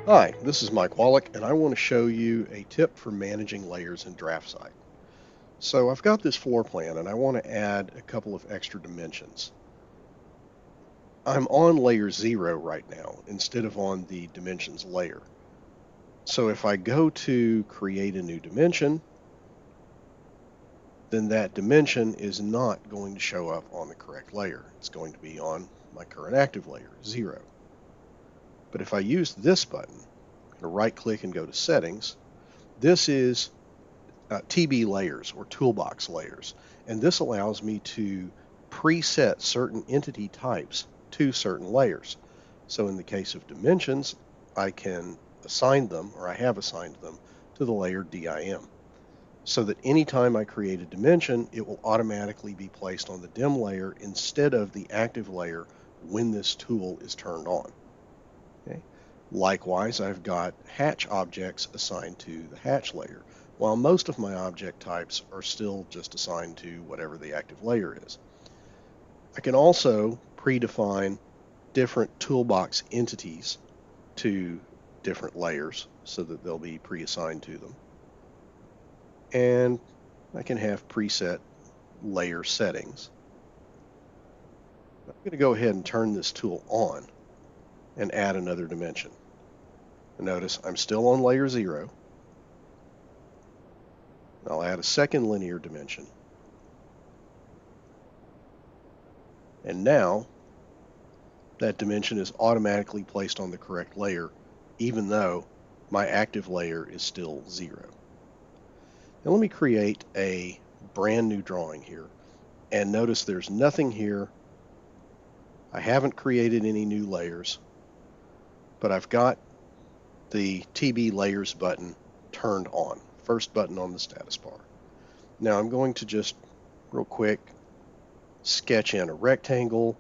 Hi, this is Mike Wallach, and I want to show you a tip for managing layers in DraftSight. So I've got this floor plan, and I want to add a couple of extra dimensions. I'm on layer 0 right now, instead of on the dimensions layer. So if I go to create a new dimension, then that dimension is not going to show up on the correct layer. It's going to be on my current active layer, 0. But if I use this button, I'm going to right-click and go to Settings. This is TB layers or toolbox layers. And this allows me to preset certain entity types to certain layers. So in the case of dimensions, I can assign them, or I have assigned them, to the layer DIM. So that anytime I create a dimension, it will automatically be placed on the dim layer instead of the active layer when this tool is turned on. Okay. Likewise, I've got hatch objects assigned to the hatch layer, while most of my object types are still just assigned to whatever the active layer is. I can also predefine different toolbox entities to different layers so that they'll be pre-assigned to them. And I can have preset layer settings. I'm going to go ahead and turn this tool on and add another dimension. Notice I'm still on layer 0. I'll add a second linear dimension. And now that dimension is automatically placed on the correct layer, even though my active layer is still 0. Now let me create a brand new drawing here. And notice there's nothing here. I haven't created any new layers, but I've got the TB layers button turned on, first button on the status bar. Now I'm going to just real quick sketch in a rectangle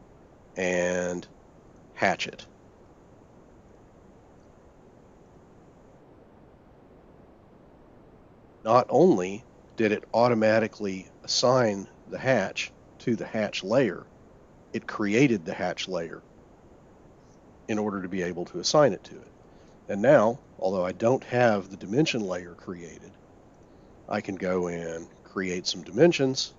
and hatch it. Not only did it automatically assign the hatch to the hatch layer, it created the hatch layer in order to be able to assign it to it. And now, although I don't have the dimension layer created, I can go and create some dimensions.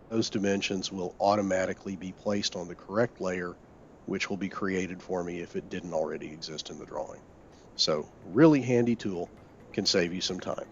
Those dimensions will automatically be placed on the correct layer, which will be created for me if it didn't already exist in the drawing. So, really handy tool, can save you some time.